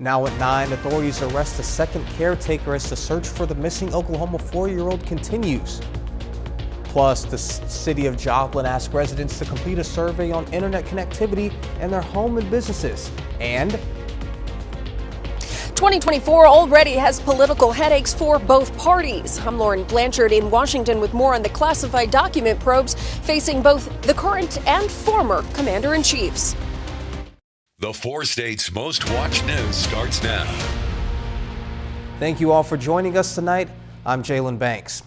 Now at 9, authorities arrest a second caretaker as the search for the missing Oklahoma 4-year-old continues. Plus, the city of Joplin asked residents to complete a survey on internet connectivity in their home and businesses. And 2024 already has political headaches for both parties. I'm Lauren Blanchard in Washington with more on the classified document probes facing both the current and former commander-in-chiefs. The 4 states' most watched news starts now. Thank you all for joining us tonight. I'm Jalen Banks.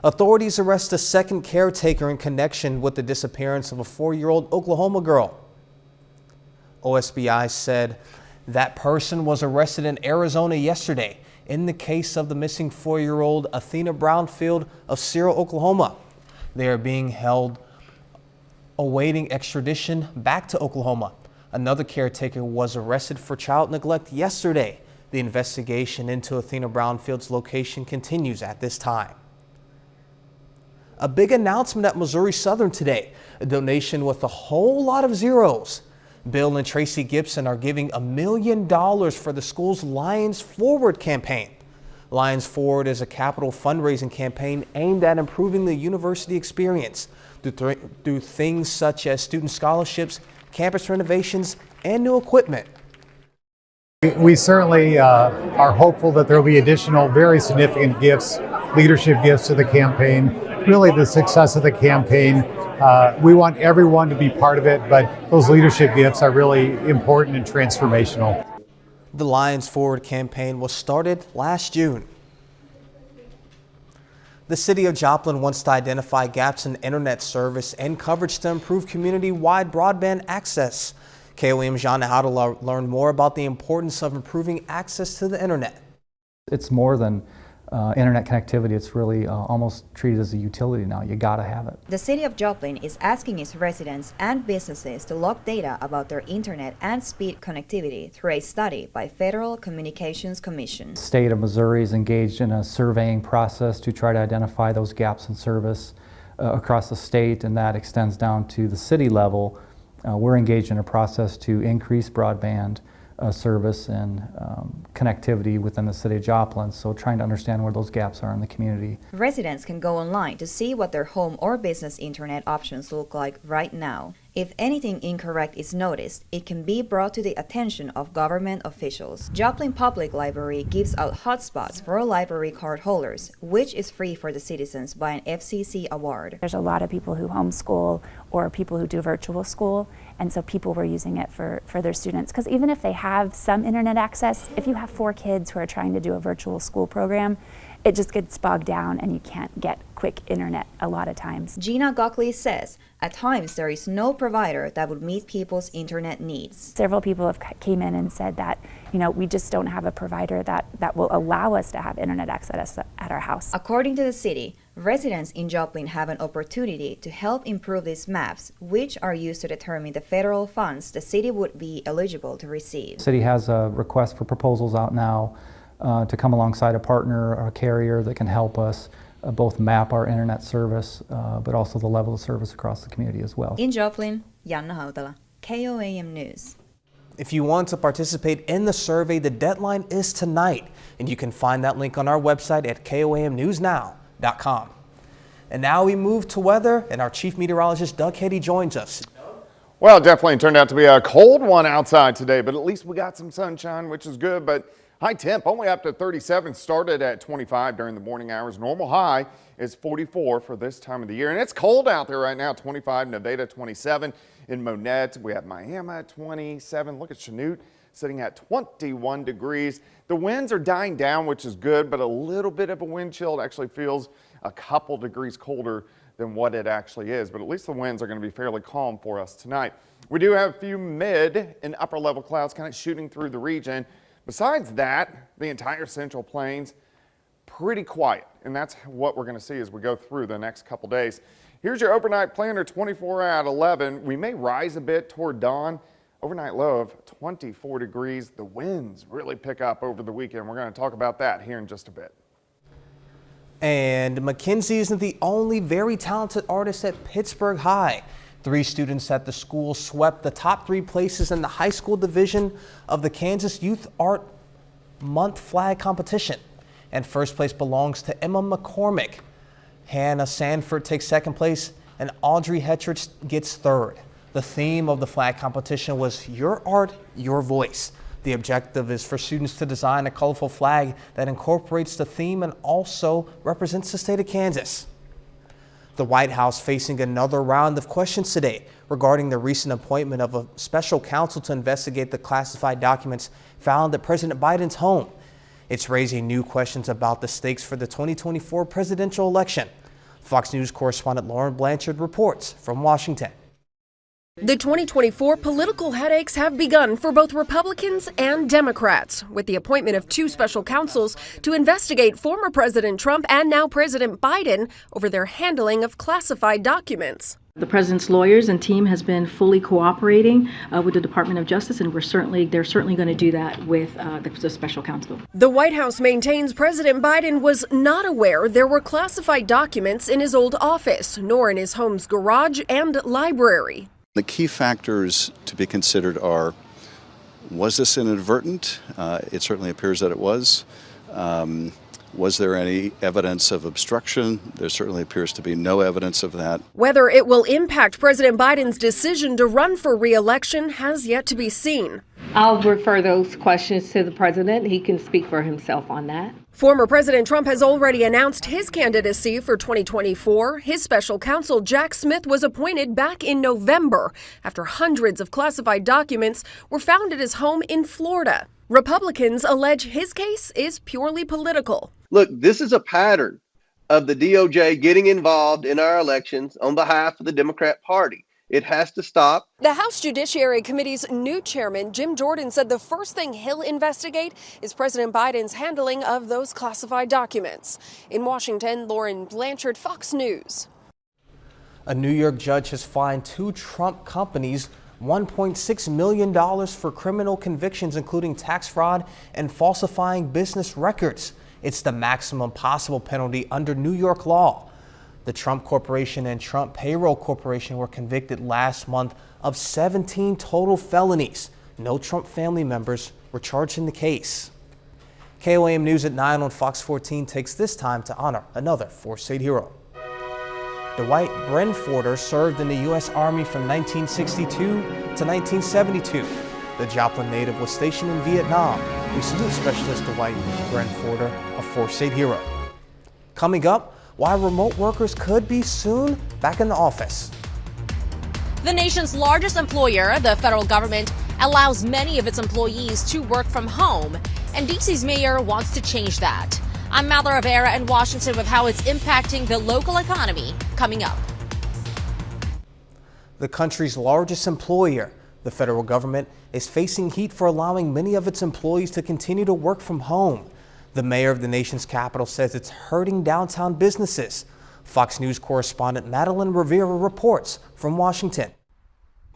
Authorities arrest a second caretaker in connection with the disappearance of a 4-year-old Oklahoma girl. OSBI said that person was arrested in Arizona yesterday in the case of the missing 4-year-old Athena Brownfield of Cyril, Oklahoma. They are being held awaiting extradition back to Oklahoma. Another caretaker was arrested for child neglect yesterday. The investigation into Athena Brownfield's location continues at this time. A big announcement at Missouri Southern today, a donation with a whole lot of zeros. Bill and Tracy Gibson are giving $1 million for the school's Lions Forward campaign. Lions Forward is a capital fundraising campaign aimed at improving the university experience through things such as student scholarships, campus renovations, and new equipment. We certainly are hopeful that there will be additional very significant gifts, leadership gifts to the campaign. Really the success of the campaign, we want everyone to be part of it, but those leadership gifts are really important and transformational. The Lions Forward campaign was started last June. The city of Joplin wants to identify gaps in internet service and coverage to improve community-wide broadband access. KOAM's John how to learn more about the importance of improving access to the internet. It's more than internet connectivity. It's really almost treated as a utility now. You gotta have it. The city of Joplin is asking its residents and businesses to log data about their internet and speed connectivity through a study by Federal Communications Commission. The state of Missouri is engaged in a surveying process to try to identify those gaps in service across the state, and that extends down to the city level. We're engaged in a process to increase broadband service and connectivity within the city of Joplin, so trying to understand where those gaps are in the community. Residents can go online to see what their home or business internet options look like right now. If anything incorrect is noticed, it can be brought to the attention of government officials. Joplin Public Library gives out hotspots for library card holders, which is free for the citizens by an FCC award. There's a lot of people who homeschool or people who do virtual school, and so people were using it for their students. Because even if they have some internet access, if you have 4 kids who are trying to do a virtual school program, it just gets bogged down and you can't get quick internet a lot of times. Gina Gockley says, at times there is no provider that would meet people's internet needs. Several people have came in and said that, we just don't have a provider that will allow us to have internet access at our house. According to the city, residents in Joplin have an opportunity to help improve these maps, which are used to determine the federal funds the city would be eligible to receive. The city has a request for proposals out now to come alongside a partner or a carrier that can help us both map our internet service, but also the level of service across the community as well. In Joplin, Janna Hautala, KOAM News. If you want to participate in the survey, the deadline is tonight, and you can find that link on our website at KOAMnewsnow.com. And now we move to weather, and our chief meteorologist Doug Heddy joins us. Well, it definitely turned out to be a cold one outside today, but at least we got some sunshine, which is good. But high temp only up to 37, started at 25 during the morning hours. Normal high is 44 for this time of the year. And it's cold out there right now, 25, Nevada 27. In Monette, we have Miami at 27. Look at Chanute sitting at 21 degrees. The winds are dying down, which is good, but a little bit of a wind chill. It actually feels a couple degrees colder than what it actually is, but at least the winds are going to be fairly calm for us tonight. We do have a few mid and upper level clouds kind of shooting through the region. Besides that, the entire Central Plains, pretty quiet, and that's what we're going to see as we go through the next couple days. Here's your overnight planner, 24 at 11. We may rise a bit toward dawn. Overnight low of 24 degrees. The winds really pick up over the weekend. We're going to talk about that here in just a bit. And Mackenzie isn't the only very talented artist at Pittsburgh High. 3 students at the school swept the top 3 places in the high school division of the Kansas Youth Art Month flag competition. And first place belongs to Emma McCormick. Hannah Sanford takes second place and Audrey Hetrich gets third. The theme of the flag competition was Your Art, Your Voice. The objective is for students to design a colorful flag that incorporates the theme and also represents the state of Kansas. The White House facing another round of questions today regarding the recent appointment of a special counsel to investigate the classified documents found at President Biden's home. It's raising new questions about the stakes for the 2024 presidential election. Fox News correspondent Lauren Blanchard reports from Washington. The 2024 political headaches have begun for both Republicans and Democrats, with the appointment of 2 special counsels to investigate former President Trump and now President Biden over their handling of classified documents. The president's lawyers and team has been fully cooperating with the Department of Justice, and they're certainly going to do that with the special counsel. The White House maintains President Biden was not aware there were classified documents in his old office, nor in his home's garage and library. The key factors to be considered are, was this inadvertent? It certainly appears that it was. Was there any evidence of obstruction? There certainly appears to be no evidence of that. Whether it will impact President Biden's decision to run for re-election has yet to be seen. I'll refer those questions to the president. He can speak for himself on that. Former President Trump has already announced his candidacy for 2024. His special counsel, Jack Smith, was appointed back in November after hundreds of classified documents were found at his home in Florida. Republicans allege his case is purely political. Look, this is a pattern of the DOJ getting involved in our elections on behalf of the Democrat Party. It has to stop. The House Judiciary Committee's new chairman, Jim Jordan, said the first thing he'll investigate is President Biden's handling of those classified documents. In Washington, Lauren Blanchard, Fox News. A New York judge has fined 2 Trump companies $1.6 million for criminal convictions, including tax fraud and falsifying business records. It's the maximum possible penalty under New York law. The Trump Corporation and Trump Payroll Corporation were convicted last month of 17 total felonies. No Trump family members were charged in the case. KOAM News at 9 on Fox 14 takes this time to honor another 4-state hero. Dwight Brenforder served in the U.S. Army from 1962 to 1972. The Joplin native was stationed in Vietnam. We salute Specialist Dwight Brenforder, a 4-state hero. Coming up, why remote workers could be soon back in the office. The nation's largest employer, the federal government, allows many of its employees to work from home, and D.C.'s mayor wants to change that. I'm Mallory Rivera in Washington with how it's impacting the local economy coming up. The country's largest employer, the federal government, is facing heat for allowing many of its employees to continue to work from home. The mayor of the nation's capital says it's hurting downtown businesses. Fox News correspondent Madeline Rivera reports from Washington.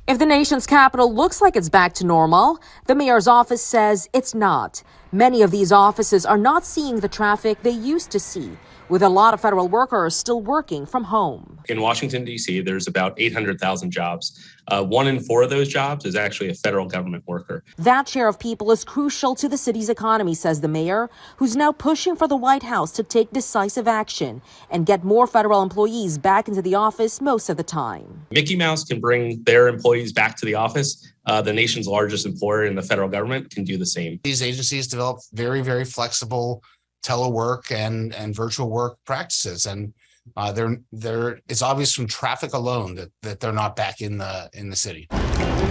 If the nation's capital looks like it's back to normal, the mayor's office says it's not. Many of these offices are not seeing the traffic they used to see, with a lot of federal workers still working from home. In Washington, D.C., there's about 800,000 jobs. 1 in 4 of those jobs is actually a federal government worker. That share of people is crucial to the city's economy, says the mayor, who's now pushing for the White House to take decisive action and get more federal employees back into the office most of the time. Mickey Mouse can bring their employees back to the office. The nation's largest employer in the federal government can do the same. These agencies develop very, very flexible telework and virtual work practices, and it's obvious from traffic alone that they're not back in the city.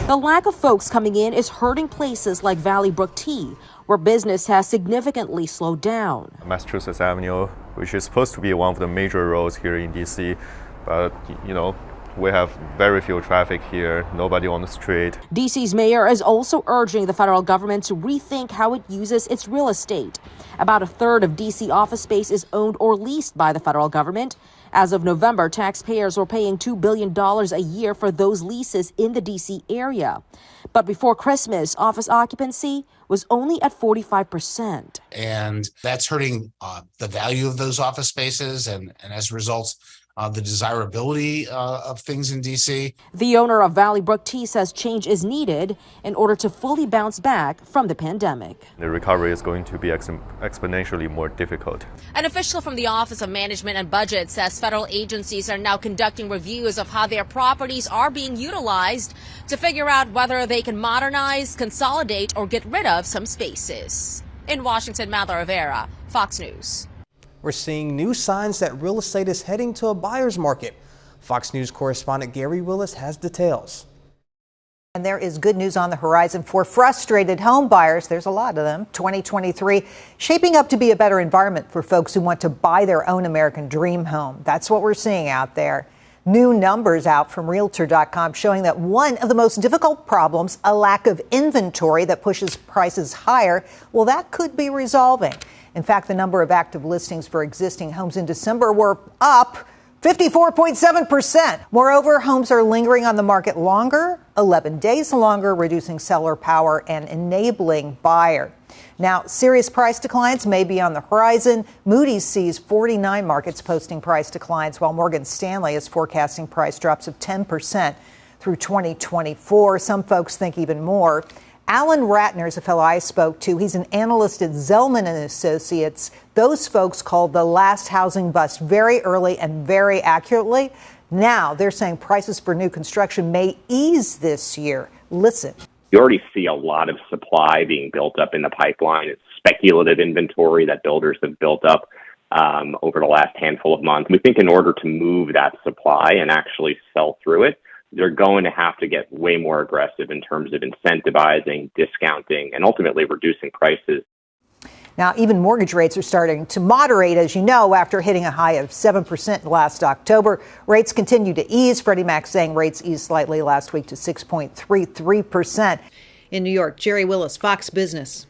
The lack of folks coming in is hurting places like Valley Brook T, where business has significantly slowed down. Massachusetts Avenue, which is supposed to be one of the major roads here in DC, but we have very few traffic here, nobody on the street. DC's mayor is also urging the federal government to rethink how it uses its real estate. About a third of DC office space is owned or leased by the federal government. As of November, taxpayers were paying $2 billion a year for those leases in the DC area. But before Christmas, office occupancy was only at 45%. And that's hurting the value of those office spaces. And as a result, the desirability of things in DC. The owner of Valley Brook Tea says change is needed in order to fully bounce back from the pandemic. The recovery is going to be exponentially more difficult. An official from the Office of Management and Budget says federal agencies are now conducting reviews of how their properties are being utilized to figure out whether they can modernize, consolidate, or get rid of some spaces. In Washington, Mather Rivera, Fox News. We're seeing new signs that real estate is heading to a buyer's market. Fox News correspondent Gary Willis has details. And there is good news on the horizon for frustrated home buyers. There's a lot of them. 2023 shaping up to be a better environment for folks who want to buy their own American dream home. That's what we're seeing out there. New numbers out from Realtor.com showing that one of the most difficult problems, a lack of inventory that pushes prices higher, well, that could be resolving. In fact, the number of active listings for existing homes in December were up 54.7%. Moreover, homes are lingering on the market longer, 11 days longer, reducing seller power and enabling buyer. Now, serious price declines may be on the horizon. Moody's sees 49 markets posting price declines, while Morgan Stanley is forecasting price drops of 10% through 2024. Some folks think even more. Alan Ratner is a fellow I spoke to. He's an analyst at Zelman & Associates. Those folks called the last housing bust very early and very accurately. Now they're saying prices for new construction may ease this year. Listen. You already see a lot of supply being built up in the pipeline. It's speculative inventory that builders have built up over the last handful of months. We think in order to move that supply and actually sell through it, they're going to have to get way more aggressive in terms of incentivizing, discounting, and ultimately reducing prices. Now, even mortgage rates are starting to moderate, as you know, after hitting a high of 7% last October. Rates continue to ease. Freddie Mac saying rates eased slightly last week to 6.33%. In New York, Jerry Willis, Fox Business.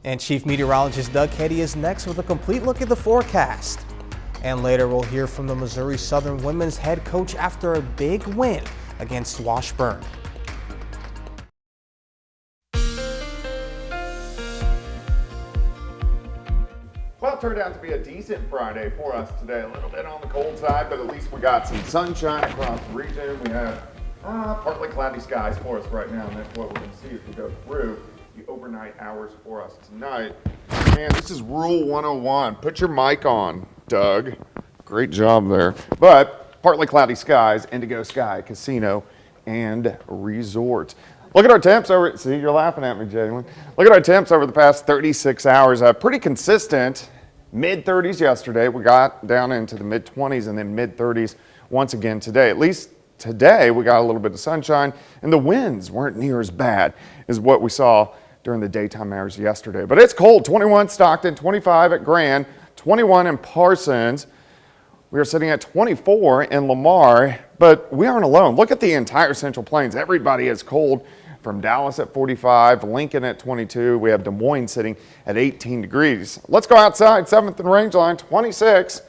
And Chief Meteorologist Doug Heddy is next with a complete look at the forecast. And later we'll hear from the Missouri Southern women's head coach after a big win against Washburn. Well, it turned out to be a decent Friday for us today. A little bit on the cold side, but at least we got some sunshine across the region. We have partly cloudy skies for us right now, and that's what we're going to see as we go through the overnight hours for us tonight. Man, this is Rule 101. Put your mic on, Doug. Great job there. But partly cloudy skies, Indigo Sky Casino and Resort. Look at our temps over, see, you're laughing at me, Jalen. Look at our temps over the past 36 hours. Pretty consistent. Mid-30s yesterday. We got down into the mid-20s and then mid-30s once again today. At least today we got a little bit of sunshine and the winds weren't near as bad as what we saw during the daytime hours yesterday. But it's cold. 21 Stockton, 25 at Grand, 21 in Parsons. We are sitting at 24 in Lamar, but we aren't alone. Look at the entire Central Plains. Everybody is cold. From Dallas at 45, Lincoln at 22. We have Des Moines sitting at 18 degrees. Let's go outside. 7th and Rangeline, 26.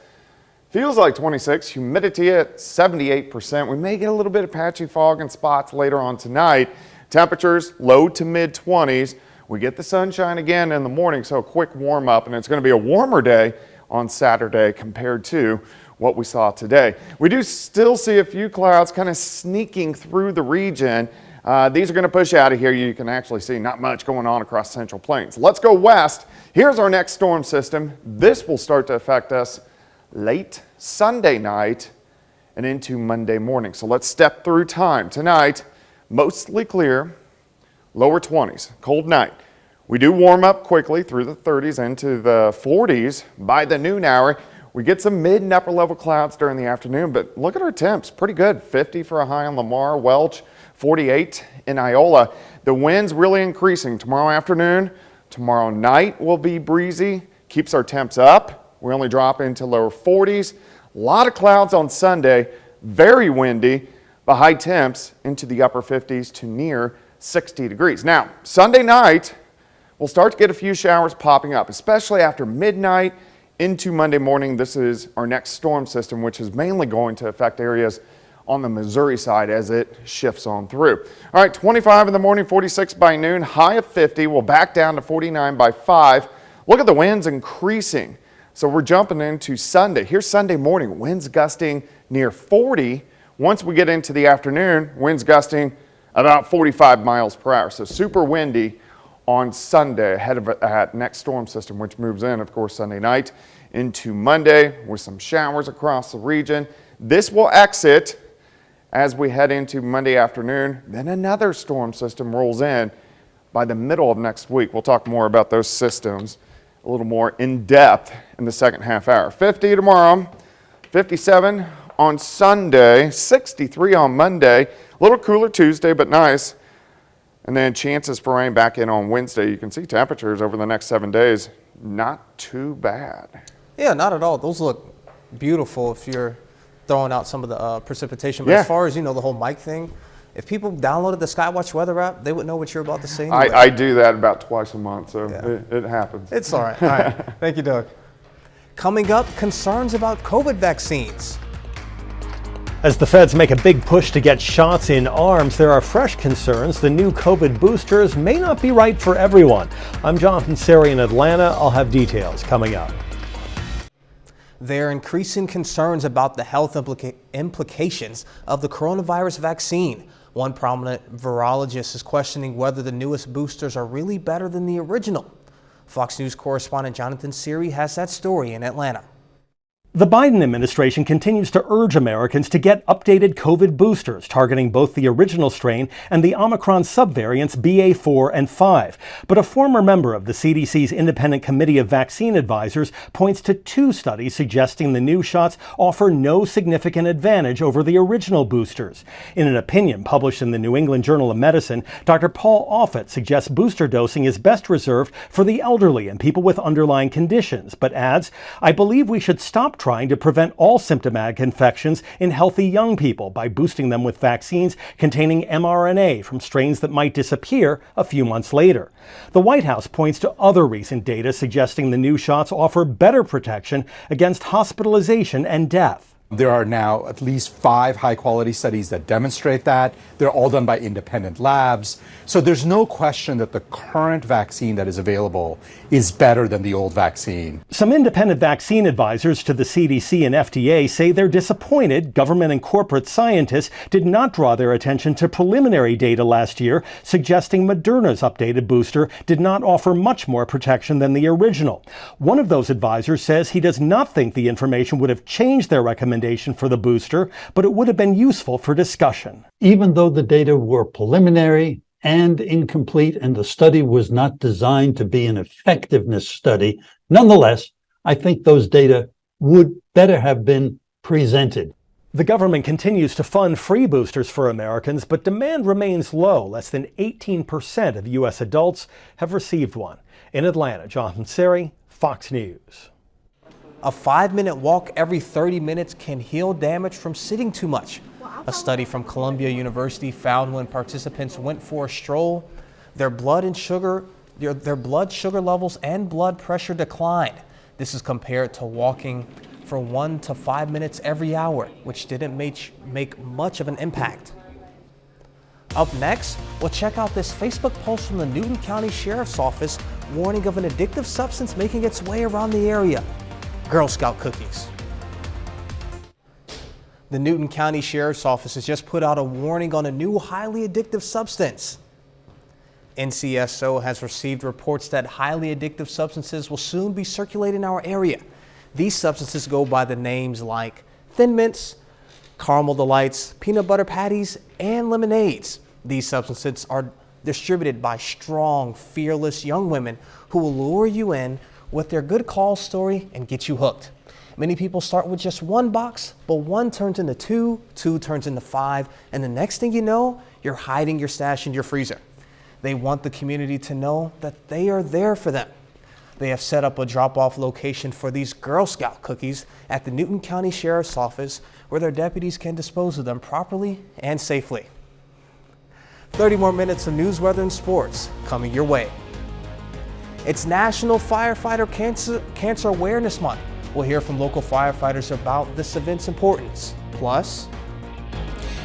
Feels like 26. Humidity at 78%. We may get a little bit of patchy fog in spots later on tonight. Temperatures low to mid 20s. We get the sunshine again in the morning, so a quick warm up, and it's going to be a warmer day on Saturday compared to what we saw today. We do still see a few clouds kind of sneaking through the region. These are going to push out of here. You can actually see not much going on across Central Plains. Let's go west. Here's our next storm system. This will start to affect us late Sunday night and into Monday morning. So let's step through time. Tonight, mostly clear, lower 20s, cold night. We do warm up quickly through the 30s into the 40s by the noon hour. We get some mid and upper level clouds during the afternoon, but look at our temps, pretty good. 50 for a high in Lamar, Welch, 48 in Iola. The winds really increasing tomorrow afternoon. Tomorrow night will be breezy, keeps our temps up. We only drop into lower 40s. A lot of clouds on Sunday, very windy. The high temps into the upper 50s to near 60 degrees. Now, Sunday night, we'll start to get a few showers popping up, especially after midnight into Monday morning. This is our next storm system, which is mainly going to affect areas on the Missouri side as it shifts on through. All right, 25 in the morning, 46 by noon, high of 50. We'll back down to 49 by 5. Look at the winds increasing. So we're jumping into Sunday. Here's Sunday morning, winds gusting near 40. Once we get into the afternoon, winds gusting about 45 miles per hour. So super windy on Sunday ahead of that next storm system, which moves in, of course, Sunday night into Monday with some showers across the region. This will exit as we head into Monday afternoon. Then another storm system rolls in by the middle of next week. We'll talk more about those systems a little more in depth in the second half hour. 50 tomorrow, 57 on Sunday, 63 on Monday. A little cooler Tuesday, but nice. And then chances for rain back in on Wednesday. You can see temperatures over the next 7 days, not too bad. Yeah, not at all. Those look beautiful if you're throwing out some of the precipitation. But Yeah. as far as, the whole mic thing, if people downloaded the Skywatch weather app, they would know what you're about to say anyway. I do that about twice a month, so it happens. It's all right. All right. Thank you, Doug. Coming up, concerns about COVID vaccines. As the feds make a big push to get shots in arms, there are fresh concerns the new COVID boosters may not be right for everyone. I'm Jonathan Seri in Atlanta. I'll have details coming up. There are increasing concerns about the health implications of the coronavirus vaccine. One prominent virologist is questioning whether the newest boosters are really better than the original. Fox News correspondent Jonathan Seri has that story in Atlanta. The Biden administration continues to urge Americans to get updated COVID boosters targeting both the original strain and the Omicron subvariants BA4 and 5. But a former member of the CDC's Independent Committee of Vaccine Advisors points to 2 studies suggesting the new shots offer no significant advantage over the original boosters. In an opinion published in the New England Journal of Medicine, Dr. Paul Offit suggests booster dosing is best reserved for the elderly and people with underlying conditions, but adds, "I believe we should stop trying to prevent all symptomatic infections in healthy young people by boosting them with vaccines containing mRNA from strains that might disappear a few months later." The White House points to other recent data suggesting the new shots offer better protection against hospitalization and death. There are now at least 5 high-quality studies that demonstrate that. They're all done by independent labs. So there's no question that the current vaccine that is available is better than the old vaccine. Some independent vaccine advisors to the CDC and FDA say they're disappointed government and corporate scientists did not draw their attention to preliminary data last year suggesting Moderna's updated booster did not offer much more protection than the original. One of those advisors says he does not think the information would have changed their recommendation for the booster, but it would have been useful for discussion. Even though the data were preliminary and incomplete and the study was not designed to be an effectiveness study, nonetheless, I think those data would better have been presented. The government continues to fund free boosters for Americans, but demand remains low. Less than 18% of U.S. adults have received one. In Atlanta, Jonathan Seri, Fox News. A 5-minute walk every 30 minutes can heal damage from sitting too much. A study from Columbia University found when participants went for a stroll, their blood sugar levels and blood pressure declined. This is compared to walking for 1 to 5 minutes every hour, which didn't make much of an impact. Up next, we'll check out this Facebook post from the Newton County Sheriff's Office warning of an addictive substance making its way around the area: Girl Scout cookies. The Newton County Sheriff's Office has just put out a warning on a new highly addictive substance. NCSO has received reports that highly addictive substances will soon be circulating in our area. These substances go by the names like Thin Mints, Caramel Delights, Peanut Butter Patties, and Lemonades. These substances are distributed by strong, fearless young women who will lure you in with their good call story and get you hooked. Many people start with just 1 box, but 1 turns into 2, 2 turns into 5, and the next thing you know, you're hiding your stash in your freezer. They want the community to know that they are there for them. They have set up a drop-off location for these Girl Scout cookies at the Newton County Sheriff's Office where their deputies can dispose of them properly and safely. 30 more minutes of news, weather, and sports coming your way. It's National Firefighter Cancer Awareness Month. We'll hear from local firefighters about this event's importance. Plus,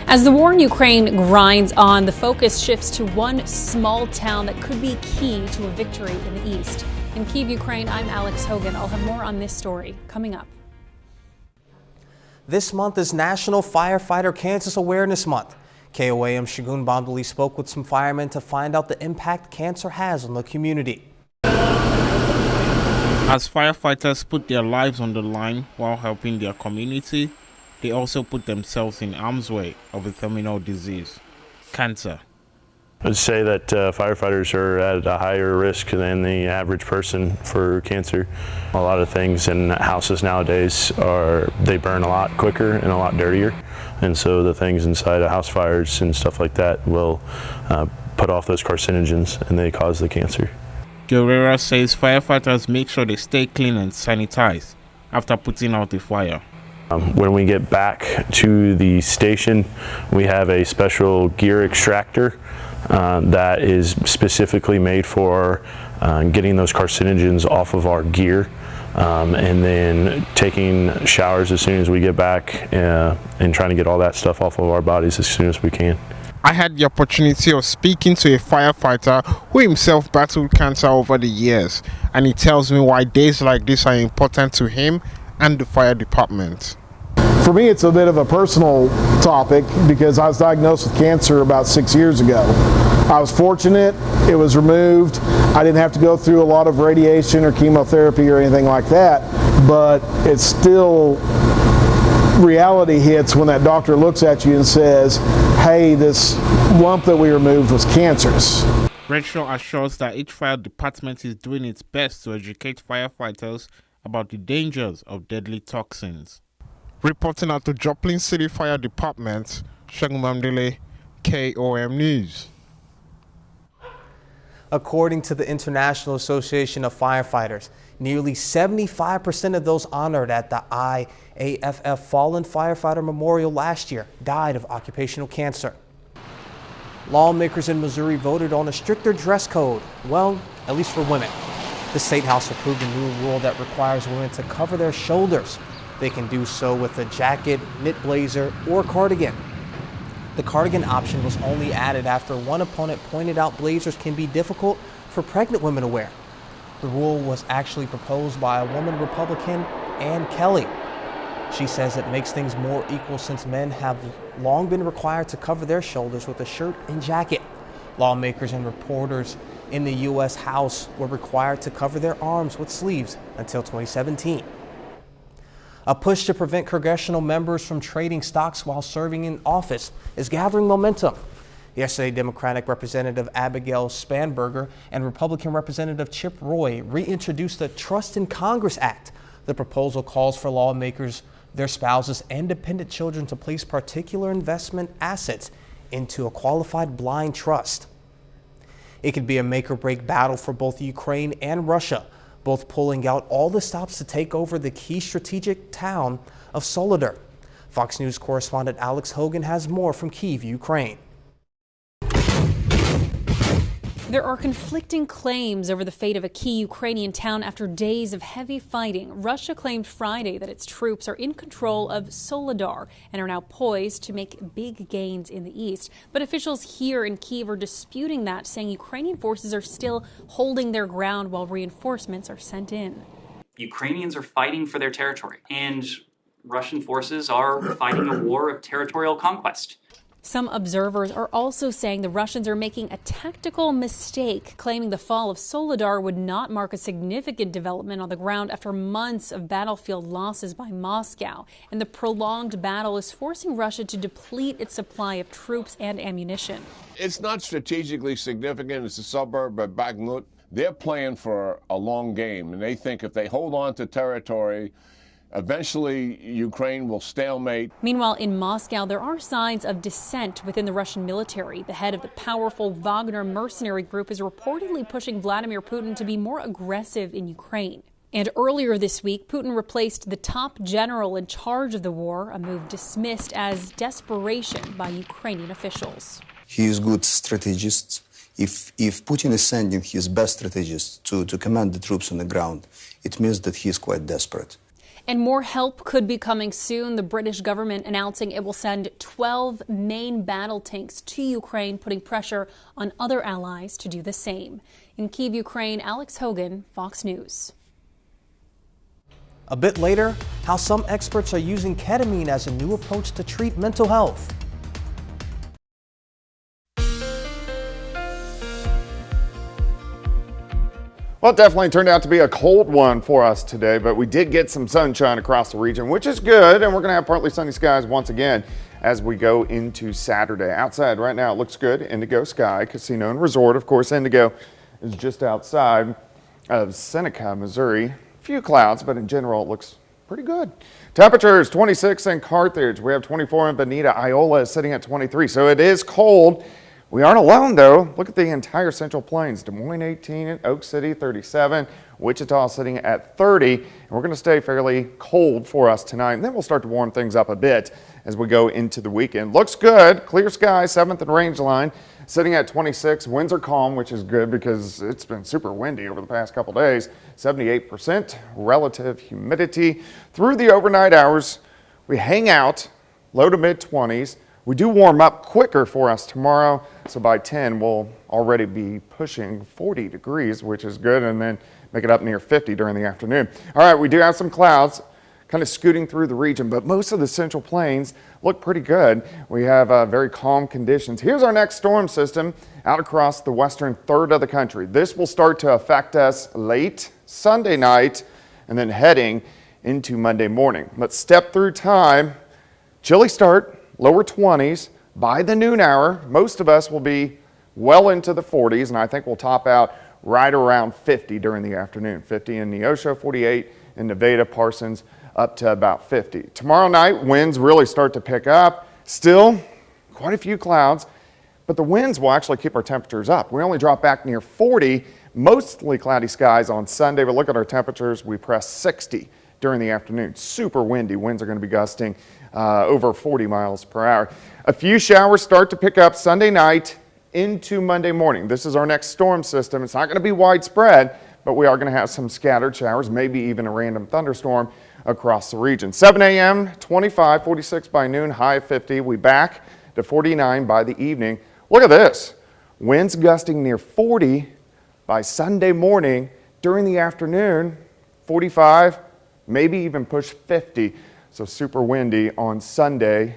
as the war in Ukraine grinds on, the focus shifts to one small town that could be key to a victory in the East. In Kyiv, Ukraine, I'm Alex Hogan. I'll have more on this story coming up. This month is National Firefighter Cancer Awareness Month. KOAM Shagun Bamdali spoke with some firemen to find out the impact cancer has on the community. As firefighters put their lives on the line while helping their community, they also put themselves in harm's way of a terminal disease, cancer. I'd say that firefighters are at a higher risk than the average person for cancer. A lot of things in houses nowadays they burn a lot quicker and a lot dirtier, and so the things inside of house fires and stuff like that will put off those carcinogens and they cause the cancer. Guerrera says firefighters make sure they stay clean and sanitized after putting out a fire. When we get back to the station, we have a special gear extractor that is specifically made for getting those carcinogens off of our gear, and then taking showers as soon as we get back and trying to get all that stuff off of our bodies as soon as we can. I had the opportunity of speaking to a firefighter who himself battled cancer over the years, and he tells me why days like this are important to him and the fire department. For me, it's a bit of a personal topic because I was diagnosed with cancer about 6 years ago. I was fortunate, it was removed. I didn't have to go through a lot of radiation or chemotherapy or anything like that, but it's still, reality hits when that doctor looks at you and says, hey, this lump that we removed was cancerous. Rachel assures that each fire department is doing its best to educate firefighters about the dangers of deadly toxins. Reporting out to Joplin City Fire Department, Shagun Bamdali, KOAM News. According to the International Association of Firefighters, nearly 75% of those honored at the IAFF Fallen Firefighter Memorial last year died of occupational cancer. Lawmakers in Missouri voted on a stricter dress code, well, at least for women. The State House approved a new rule that requires women to cover their shoulders. They can do so with a jacket, knit blazer, or cardigan. The cardigan option was only added after one opponent pointed out blazers can be difficult for pregnant women to wear. The rule was actually proposed by a woman Republican, Ann Kelly. She says it makes things more equal since men have long been required to cover their shoulders with a shirt and jacket. Lawmakers and reporters in the U.S. House were required to cover their arms with sleeves until 2017. A push to prevent congressional members from trading stocks while serving in office is gathering momentum. Yesterday, Democratic Representative Abigail Spanberger and Republican Representative Chip Roy reintroduced the Trust in Congress Act. The proposal calls for lawmakers, their spouses, and dependent children to place particular investment assets into a qualified blind trust. It could be a make-or-break battle for both Ukraine and Russia, both pulling out all the stops to take over the key strategic town of Soledar. Fox News correspondent Alex Hogan has more from Kyiv, Ukraine. There are conflicting claims over the fate of a key Ukrainian town after days of heavy fighting. Russia claimed Friday that its troops are in control of Soledar and are now poised to make big gains in the east. But officials here in Kyiv are disputing that, saying Ukrainian forces are still holding their ground while reinforcements are sent in. Ukrainians are fighting for their territory, and Russian forces are fighting a war of territorial conquest. Some observers are also saying the Russians are making a tactical mistake, claiming the fall of Soledar would not mark a significant development on the ground after months of battlefield losses by Moscow. And the prolonged battle is forcing Russia to deplete its supply of troops and ammunition. It's not strategically significant. It's a suburb of Bakhmut. They're playing for a long game, and they think if they hold on to territory, eventually, Ukraine will stalemate. Meanwhile, in Moscow, there are signs of dissent within the Russian military. The head of the powerful Wagner mercenary group is reportedly pushing Vladimir Putin to be more aggressive in Ukraine. And earlier this week, Putin replaced the top general in charge of the war, a move dismissed as desperation by Ukrainian officials. He is a good strategist. If Putin is sending his best strategists to command the troops on the ground, it means that he is quite desperate. And more help could be coming soon. The British government announcing it will send 12 main battle tanks to Ukraine, putting pressure on other allies to do the same. In Kyiv, Ukraine, Alex Hogan, Fox News. A bit later, how some experts are using ketamine as a new approach to treat mental health. Well, it definitely turned out to be a cold one for us today, but we did get some sunshine across the region, which is good, and we're going to have partly sunny skies once again as we go into Saturday. Outside right now, it looks good. Indigo Sky Casino and Resort. Of course, Indigo is just outside of Seneca, Missouri. A few clouds, but in general, it looks pretty good. Temperatures 26 in Carthage. We have 24 in Bonita. Iola is sitting at 23, so it is cold. We aren't alone, though. Look at the entire Central Plains. Des Moines 18, Oak City 37, Wichita sitting at 30. And we're going to stay fairly cold for us tonight. And then we'll start to warm things up a bit as we go into the weekend. Looks good. Clear sky, 7th and Rangeline, sitting at 26. Winds are calm, which is good because it's been super windy over the past couple days. 78% relative humidity. Through the overnight hours, we hang out, low to mid 20s. We do warm up quicker for us tomorrow, so by 10 we'll already be pushing 40 degrees, which is good, and then make it up near 50 during the afternoon. All right, we do have some clouds kind of scooting through the region, but most of the Central Plains look pretty good. We have very calm conditions. Here's our next storm system out across the western third of the country. This will start to affect us late Sunday night and then heading into Monday morning. Let's step through time. Chilly start. Lower 20s by the noon hour. Most of us will be well into the 40s, and I think we'll top out right around 50 during the afternoon. 50 in Neosho, 48 in Nevada, Parsons, up to about 50. Tomorrow night, winds really start to pick up. Still, quite a few clouds, but the winds will actually keep our temperatures up. We only drop back near 40, mostly cloudy skies on Sunday, but look at our temperatures. We press 60 during the afternoon. Super windy. Winds are going to be gusting over 40 miles per hour. A few showers start to pick up Sunday night into Monday morning. This is our next storm system. It's not going to be widespread, but we are going to have some scattered showers, maybe even a random thunderstorm across the region. 7 a.m., 25, 46 by noon, high of 50. We back to 49 by the evening. Look at this. Winds gusting near 40 by Sunday morning. During the afternoon, 45, maybe even push 50. So super windy on Sunday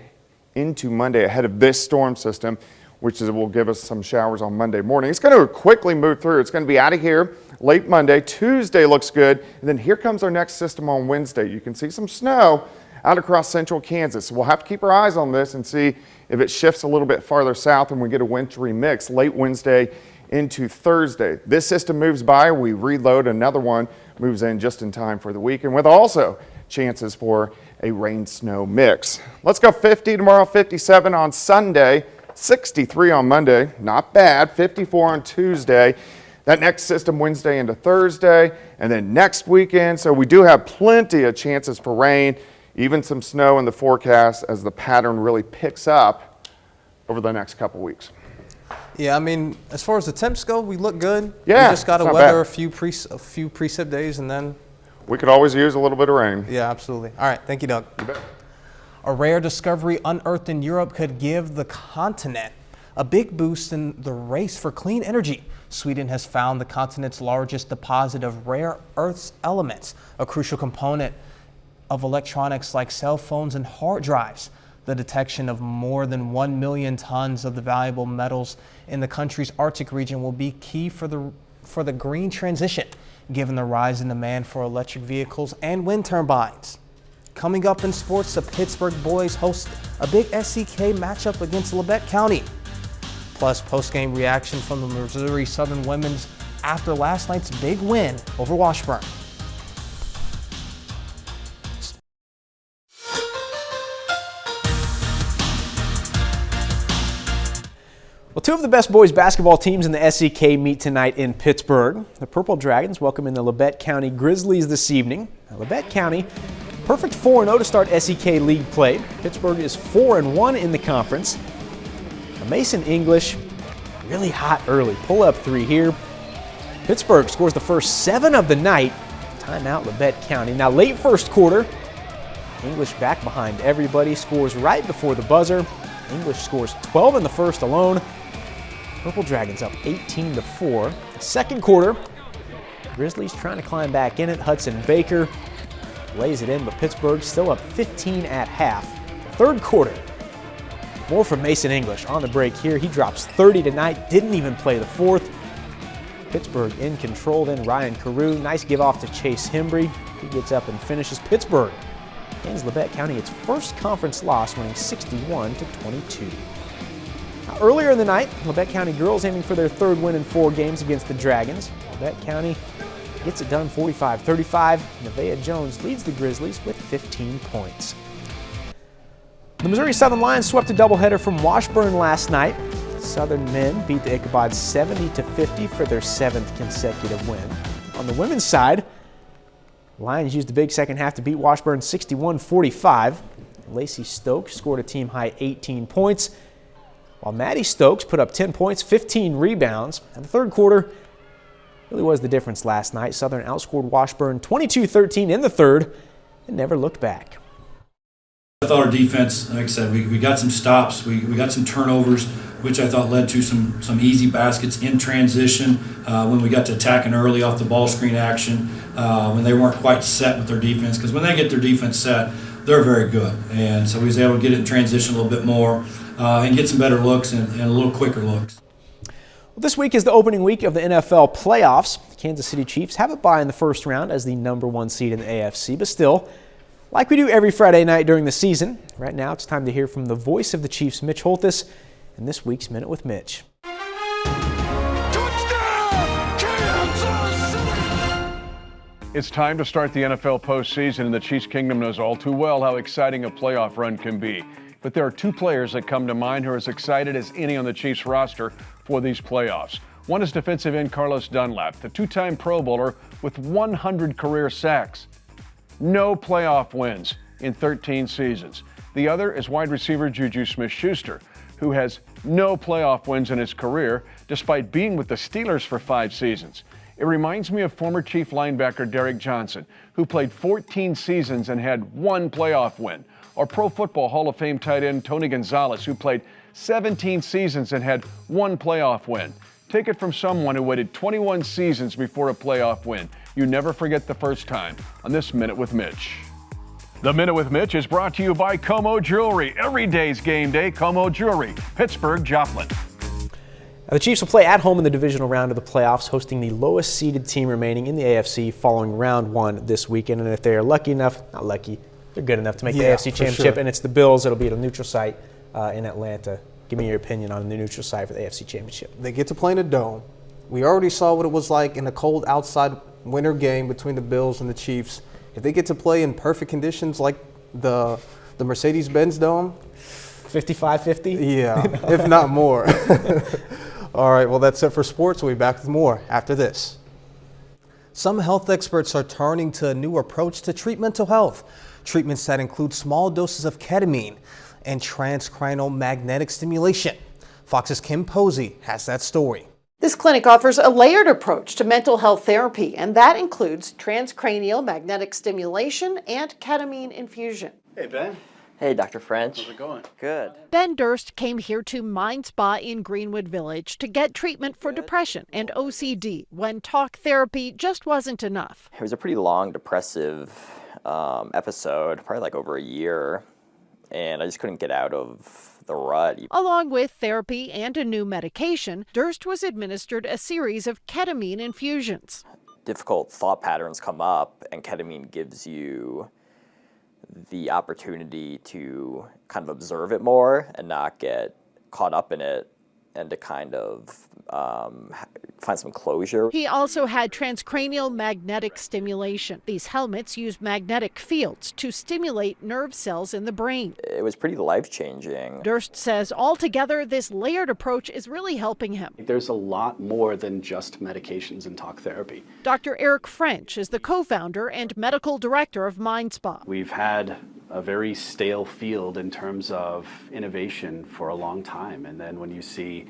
into Monday ahead of this storm system, which will give us some showers on Monday morning. It's going to quickly move through. It's going to be out of here late Monday. Tuesday looks good. And then here comes our next system on Wednesday. You can see some snow out across central Kansas. So we'll have to keep our eyes on this and see if it shifts a little bit farther south and we get a wintry mix late Wednesday into Thursday. This system moves by. We reload. Another one moves in just in time for the weekend with also chances for a rain-snow mix. Let's go 50 tomorrow, 57 on Sunday, 63 on Monday. Not bad. 54 on Tuesday. That next system Wednesday into Thursday, and then next weekend. So we do have plenty of chances for rain, even some snow in the forecast as the pattern really picks up over the next couple weeks. Yeah, I mean, as far as the temps go, we look good. Yeah, we just got to weather a few precip days, and then we could always use a little bit of rain. Yeah, absolutely. All right, thank you, Doug. You bet. A rare discovery unearthed in Europe could give the continent a big boost in the race for clean energy. Sweden has found the continent's largest deposit of rare earth elements, a crucial component of electronics like cell phones and hard drives. The detection of more than 1 million tons of the valuable metals in the country's Arctic region will be key for the green transition, given the rise in demand for electric vehicles and wind turbines. Coming up in sports, the Pittsburgh boys host a big SEK matchup against Labette County. Plus, post-game reaction from the Missouri Southern Women's after last night's big win over Washburn. Well, two of the best boys basketball teams in the SEK meet tonight in Pittsburgh. The Purple Dragons welcome in the Labette County Grizzlies this evening. Now, Labette County, perfect 4-0 to start SEK League play. Pittsburgh is 4-1 in the conference. Now, Mason English, really hot early. Pull-up three here. Pittsburgh scores the first 7 of the night. Timeout, Labette County. Now, late first quarter, English back behind everybody, scores right before the buzzer. English scores 12 in the first alone. Purple Dragons up 18-4. Second quarter, Grizzlies trying to climb back in it. Hudson Baker lays it in, but Pittsburgh still up 15 at half. Third quarter, more from Mason English on the break here. He drops 30 tonight, didn't even play the fourth. Pittsburgh in control, then Ryan Carew. Nice give off to Chase Hembry. He gets up and finishes. Pittsburgh hands Labette County its first conference loss, winning 61-22. Now, earlier in the night, Labette County girls aiming for their third win in 4 games against the Dragons. Labette County gets it done 45-35. Nevaeh Jones leads the Grizzlies with 15 points. The Missouri Southern Lions swept a doubleheader from Washburn last night. Southern men beat the Ichabod 70-50 for their 7th consecutive win. On the women's side, Lions used the big second half to beat Washburn 61-45. Lacey Stokes scored a team-high 18 points, while Maddie Stokes put up 10 points, 15 rebounds. And the third quarter really was the difference last night. Southern outscored Washburn 22-13 in the third and never looked back. I thought our defense, like I said, we got some stops, we got some turnovers, which I thought led to some easy baskets in transition when we got to attacking early off the ball screen action, when they weren't quite set with their defense, because when they get their defense set, they're very good. And so we was able to get it in transition a little bit more and get some better looks and a little quicker looks. Well, this week is the opening week of the NFL playoffs. The Kansas City Chiefs have a bye in the first round as the #1 seed in the AFC, but still, like we do every Friday night during the season, right now it's time to hear from the voice of the Chiefs, Mitch Holthus, in this week's Minute with Mitch. It's time to start the NFL postseason, and the Chiefs Kingdom knows all too well how exciting a playoff run can be. But there are 2 players that come to mind who are as excited as any on the Chiefs roster for these playoffs. One is defensive end Carlos Dunlap, the 2-time Pro Bowler with 100 career sacks. No playoff wins in 13 seasons. The other is wide receiver Juju Smith-Schuster, who has no playoff wins in his career despite being with the Steelers for 5 seasons. It reminds me of former Chief linebacker Derek Johnson, who played 14 seasons and had 1 playoff win, or Pro Football Hall of Fame tight end Tony Gonzalez, who played 17 seasons and had 1 playoff win. Take it from someone who waited 21 seasons before a playoff win. You never forget the first time on this Minute with Mitch. The Minute with Mitch is brought to you by Como Jewelry. Every day's game day, Como Jewelry, Pittsburgh, Joplin. Now, the Chiefs will play at home in the divisional round of the playoffs, hosting the lowest seeded team remaining in the AFC following round 1 this weekend. And if they are lucky enough, not lucky, they're good enough to make the AFC Championship, and it's the Bills. It'll be at a neutral site in Atlanta. Give me your opinion on the neutral site for the AFC Championship. They get to play in a dome. We already saw what it was like in a cold outside winter game between the Bills and the Chiefs. If they get to play in perfect conditions like the Mercedes-Benz Dome, 55-50? Yeah, if not more. All right, well, that's it for sports. We'll be back with more after this. Some health experts are turning to a new approach to treat mental health. Treatments that include small doses of ketamine and transcranial magnetic stimulation. Fox's Kim Posey has that story. This clinic offers a layered approach to mental health therapy, and that includes transcranial magnetic stimulation and ketamine infusion. Hey, Ben. Hey, Dr. French. How's it going? Good. Ben Durst came here to Mind Spa in Greenwood Village to get treatment for depression and OCD when talk therapy just wasn't enough. It was a pretty long, depressive episode, probably like over a year, and I just couldn't get out of the rut. Along with therapy and a new medication, Durst was administered a series of ketamine infusions. Difficult thought patterns come up, and ketamine gives you the opportunity to kind of observe it more and not get caught up in it, and to kind of find some closure. He also had transcranial magnetic stimulation. These helmets use magnetic fields to stimulate nerve cells in the brain. It was pretty life-changing. Durst says altogether, this layered approach is really helping him. There's a lot more than just medications in talk therapy. Dr. Eric French is the co-founder and medical director of Mind Spa. We've had a very stale field in terms of innovation for a long time, and then when you see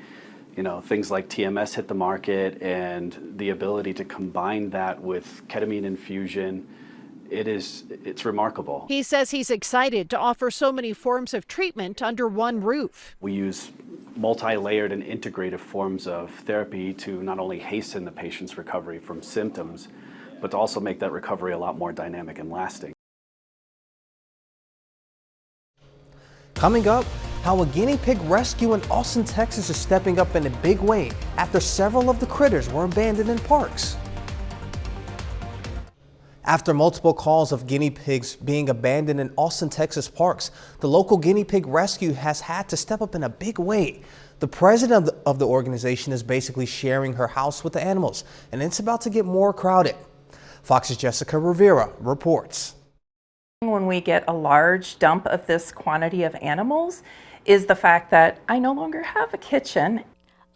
things like TMS hit the market and the ability to combine that with ketamine infusion, it's remarkable. He says he's excited to offer so many forms of treatment under one roof. We use multi-layered and integrative forms of therapy to not only hasten the patient's recovery from symptoms, but to also make that recovery a lot more dynamic and lasting. Coming up, how a guinea pig rescue in Austin, Texas is stepping up in a big way after several of the critters were abandoned in parks. After multiple calls of guinea pigs being abandoned in Austin, Texas parks, the local guinea pig rescue has had to step up in a big way. The president of the organization is basically sharing her house with the animals, and it's about to get more crowded. Fox's Jessica Rivera reports. When we get a large dump of this quantity of animals is the fact that I no longer have a kitchen.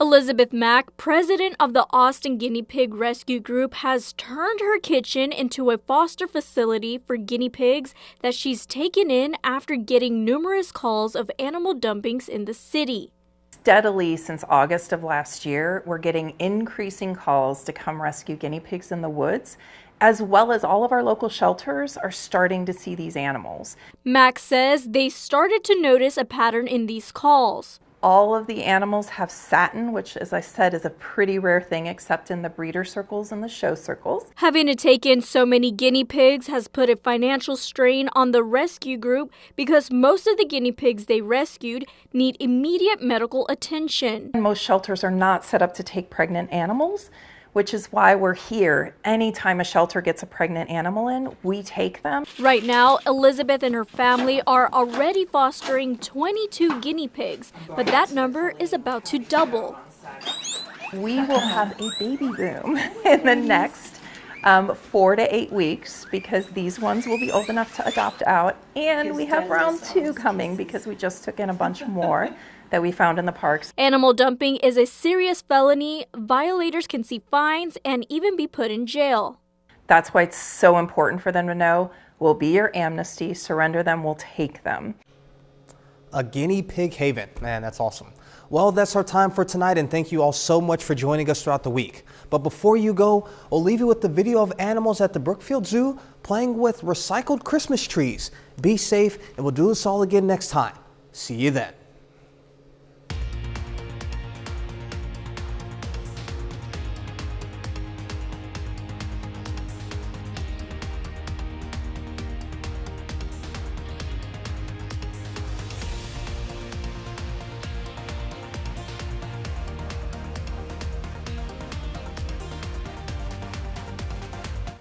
Elizabeth Mack, president of the Austin Guinea Pig Rescue Group, has turned her kitchen into a foster facility for guinea pigs that she's taken in after getting numerous calls of animal dumpings in the city. Steadily since August of last year, we're getting increasing calls to come rescue guinea pigs in the woods, as well as all of our local shelters are starting to see these animals. Max says they started to notice a pattern in these calls. All of the animals have satin, which, as I said, is a pretty rare thing except in the breeder circles and the show circles. Having to take in so many guinea pigs has put a financial strain on the rescue group because most of the guinea pigs they rescued need immediate medical attention. Most shelters are not set up to take pregnant animals, which is why we're here. Anytime a shelter gets a pregnant animal in, we take them. Right now, Elizabeth and her family are already fostering 22 guinea pigs, but that number is about to double. We will have a baby boom in the next 4 to 8 weeks because these ones will be old enough to adopt out. And we have round 2 coming because we just took in a bunch more that we found in the parks. Animal dumping is a serious felony. Violators can see fines and even be put in jail. That's why it's so important for them to know we'll be your amnesty, surrender them, we'll take them. A guinea pig haven. Man, that's awesome. Well, that's our time for tonight, and thank you all so much for joining us throughout the week. But before you go, we'll leave you with the video of animals at the Brookfield Zoo playing with recycled Christmas trees. Be safe, and we'll do this all again next time. See you then.